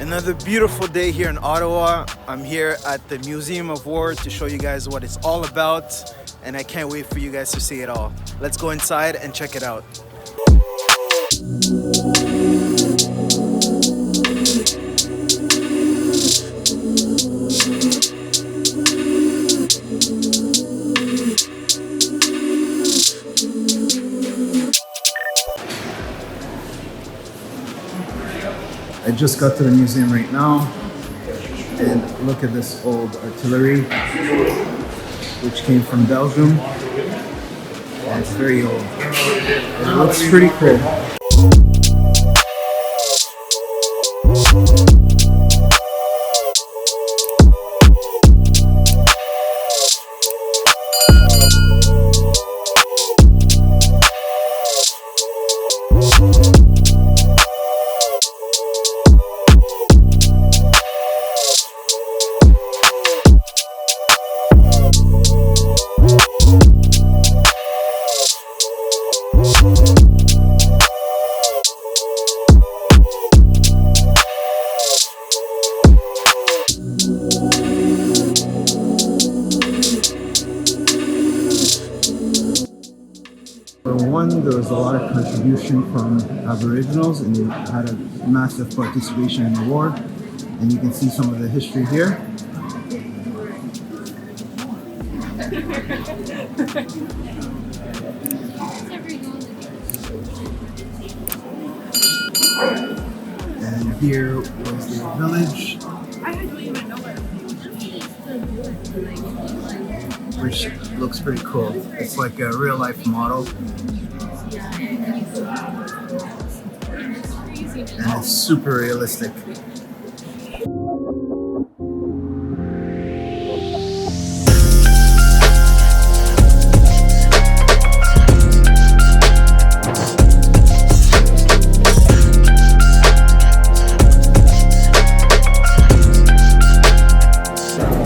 Another beautiful day here in Ottawa. I'm here at the Museum of War to show you guys what it's all about, and I can't wait for you guys to see it all. Let's go inside and check it out. I just got to the museum right now, and look at this old artillery, which came from Belgium, and it's very old. It looks pretty cool. There was a lot of contribution from Aboriginals, and they had a massive participation in the war, and you can see some of the history here. And here was the village, which looks pretty cool. It's like a real life model. And it's super realistic.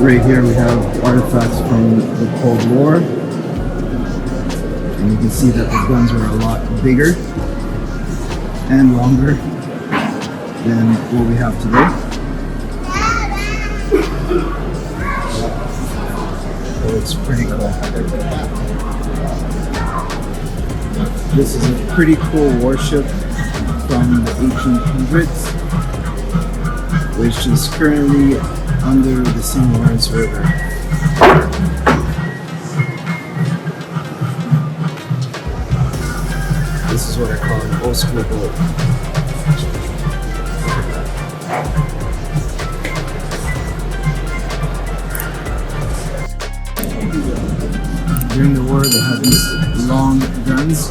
Right here we have artifacts from the Cold War, and you can see that the guns were a lot bigger and longer than what we have today. So it's pretty cool. This is a pretty cool warship from the ancient Covert, which is currently under the St. Lawrence River. This is what I call an old school boat. During the war, they had these long guns,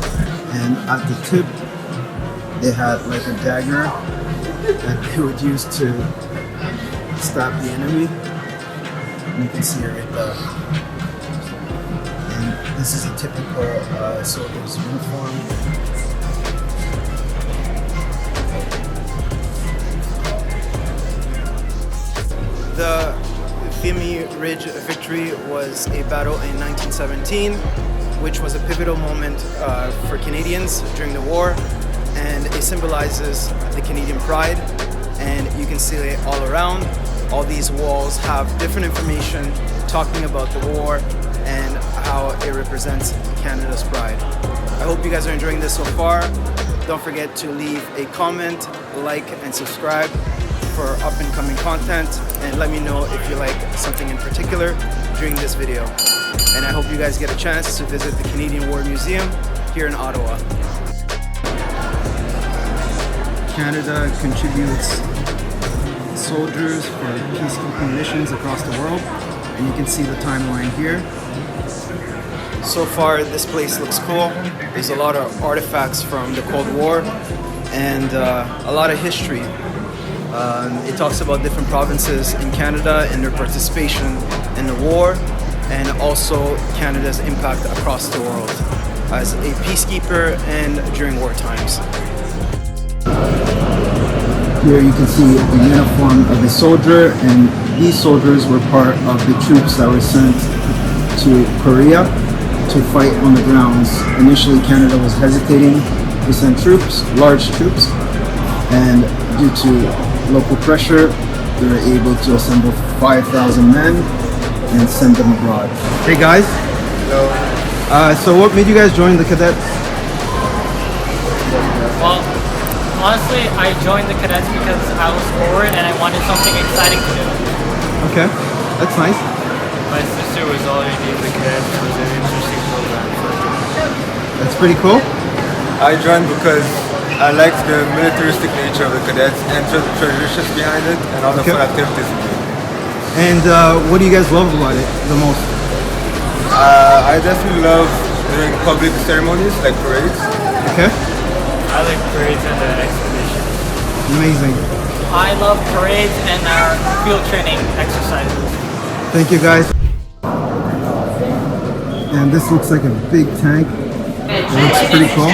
and at the tip, they had like a dagger that they would use to stab the enemy. And you can see it right there. And this is a typical soldier's uniform. The Vimy Ridge victory was a battle in 1917, which was a pivotal moment for Canadians during the war, and it symbolizes the Canadian pride, and you can see it all around. All these walls have different information talking about the war and how it represents Canada's pride. I hope you guys are enjoying this so far. Don't forget to leave a comment, like, and subscribe for up and coming content, and let me know if you like something in particular during this video. And I hope you guys get a chance to visit the Canadian War Museum here in Ottawa. Canada contributes soldiers for peacekeeping missions across the world, and you can see the timeline here. So far this place looks cool. There's a lot of artifacts from the Cold War and a lot of history. It talks about different provinces in Canada and their participation in the war, and also Canada's impact across the world as a peacekeeper and during war times. Here you can see the uniform of a soldier, and these soldiers were part of the troops that were sent to Korea to fight on the grounds. Initially Canada was hesitating to send troops, large troops, and due to local pressure, they were able to assemble 5,000 men and send them abroad. Hey guys. Hello. So what made you guys join the cadets? Well, honestly, I joined the cadets because I was bored and I wanted something exciting to do. Okay, that's nice. My sister was already in the cadets. It was an interesting program for her. That's pretty cool. I joined because I liked the militaristic nature of the cadets and the traditions behind it and all the fun activities we do. And what do you guys love about it the most? I definitely love doing public ceremonies like parades. Okay. I like parades and the expeditions. Amazing. I love parades and our field training exercises. Thank you guys. And this looks like a big tank. It looks pretty cool.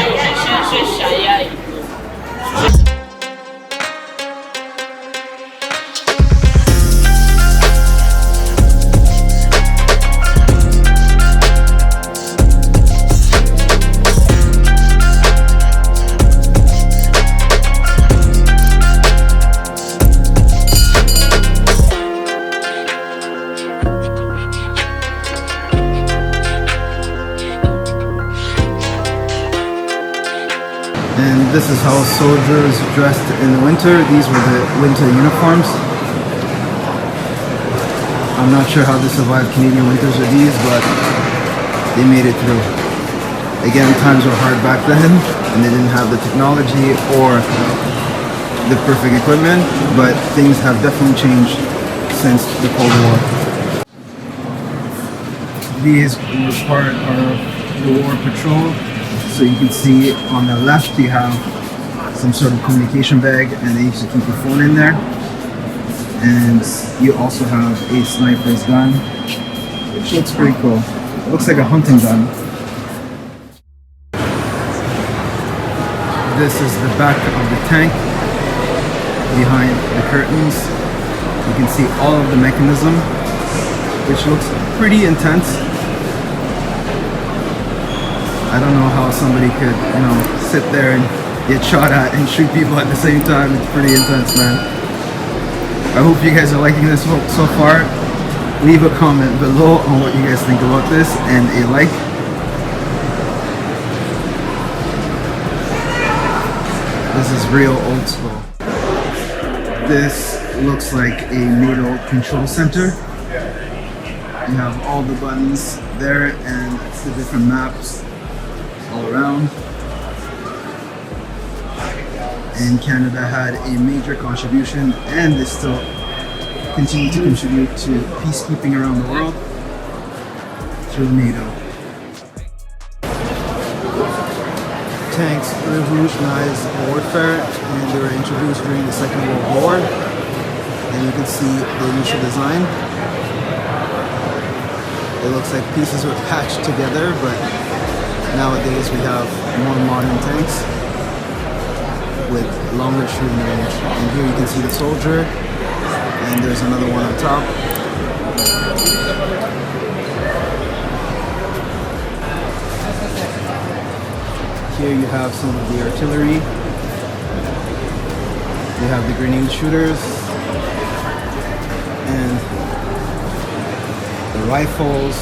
And this is how soldiers dressed in the winter. These were the winter uniforms. I'm not sure how they survived Canadian winters with these, but they made it through. Again, times were hard back then, and they didn't have the technology or the perfect equipment, but things have definitely changed since the Cold War. These were part of the war patrol. So you can see on the left you have some sort of communication bag, and they used to keep your phone in there. And you also have a sniper's gun, which looks pretty cool. It looks like a hunting gun. This is the back of the tank. Behind the curtains, you can see all of the mechanism, which looks pretty intense. I don't know how somebody could, sit there and get shot at and shoot people at the same time. It's pretty intense, man. I hope you guys are liking this so far. Leave a comment below on what you guys think about this and a like. This is real old school. This looks like a NATO control center. You have all the buttons there and it's the different maps all around. And Canada had a major contribution, and they still continue to contribute to peacekeeping around the world through NATO. Tanks revolutionized warfare, and they were introduced during the Second World War. And you can see the initial design. It looks like pieces were patched together, but nowadays we have more modern tanks with longer shooting range. And here you can see the soldier, and there's another one on top. Here you have some of the artillery. You have the grenade shooters and the rifles.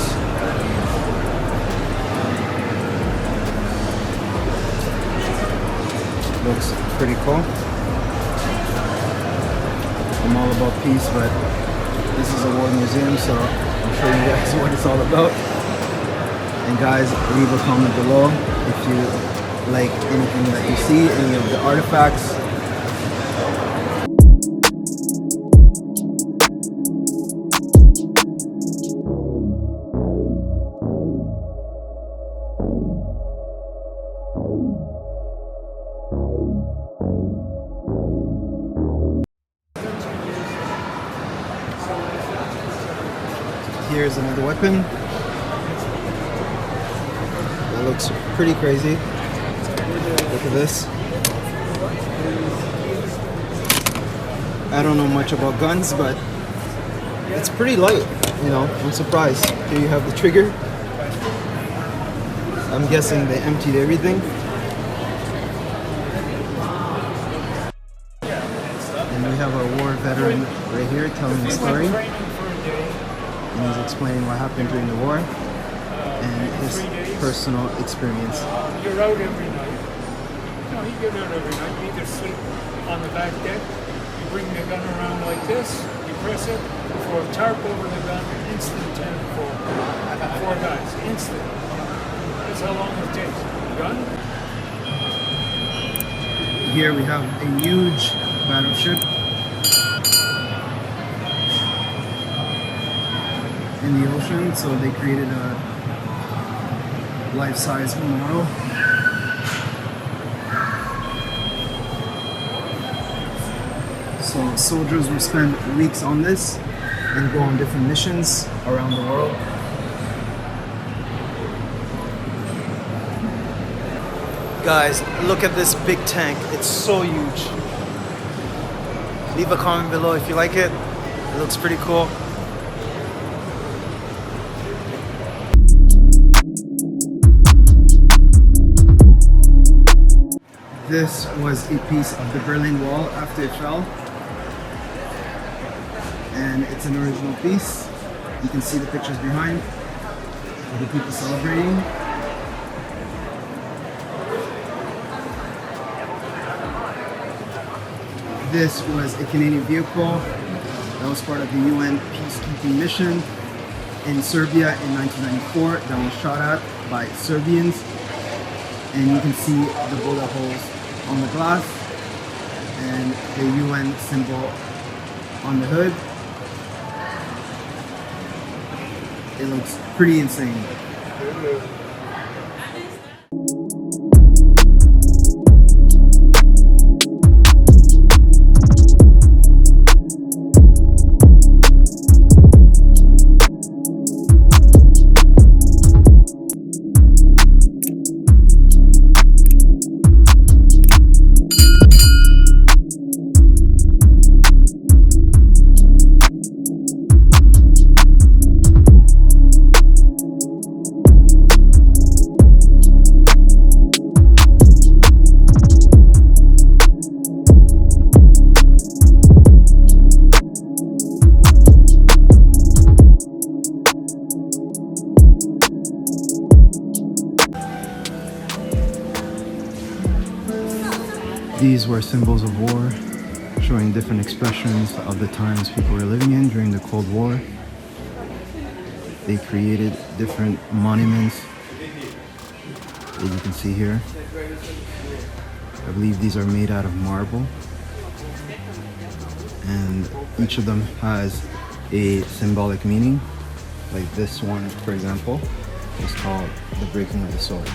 Looks pretty cool. I'm all about peace, but this is a war museum, so I'll show you guys what it's all about. And guys, leave a comment below if you like anything that you see, any of the artifacts. Here's another weapon. That looks pretty crazy. Look at this. I don't know much about guns, but it's pretty light, I'm surprised. Here you have the trigger. I'm guessing they emptied everything. And we have a war veteran right here telling the story. And he's explaining what happened during the war and his personal experience. You're out every night. No, you get out every night. You either sleep on the back deck, you bring the gun around like this, you press it, throw a tarp over the gun, instant 10 for 4 guys. Instant. That's how long it takes. Gun? Here we have a huge battleship in the ocean, so they created a life-size model. So soldiers will spend weeks on this and go on different missions around the world. Guys, look at this big tank. It's so huge. Leave a comment below if you like it. It looks pretty cool. This was a piece of the Berlin Wall after it fell. And it's an original piece. You can see the pictures behind of the people celebrating. This was a Canadian vehicle that was part of the UN peacekeeping mission in Serbia in 1994 that was shot at by Serbians. And you can see the bullet holes on the glass and the UN symbol on the hood. It looks pretty insane. These were symbols of war, showing different expressions of the times people were living in during the Cold War. They created different monuments that you can see here. I believe these are made out of marble. And each of them has a symbolic meaning. Like this one, for example, is called the breaking of the sword.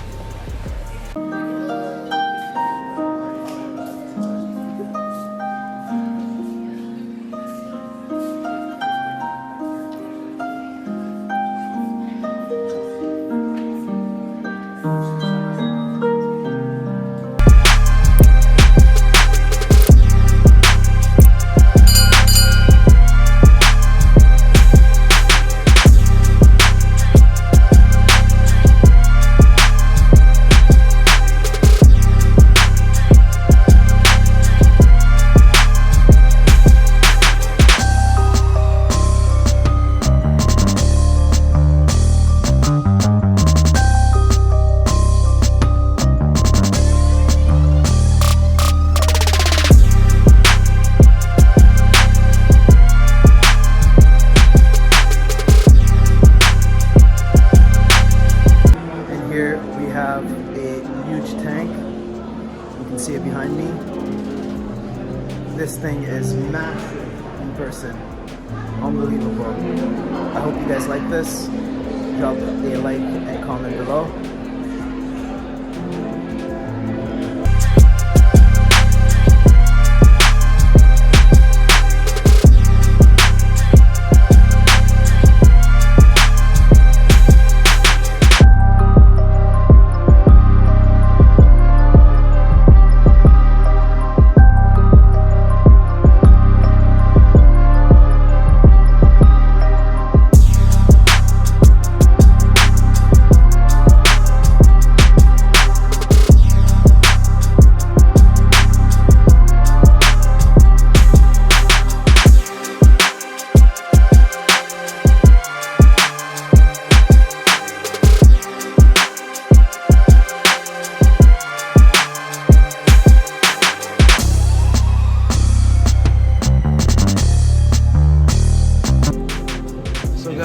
See it behind me. This thing is massive in person. Unbelievable. I hope you guys like this. Drop a like and comment below.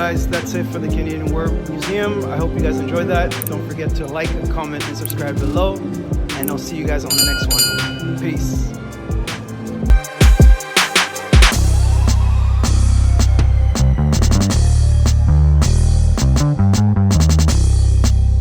guys, that's it for the Canadian War Museum. I hope you guys enjoyed that. Don't forget to like, comment, and subscribe below. And I'll see you guys on the next one. Peace.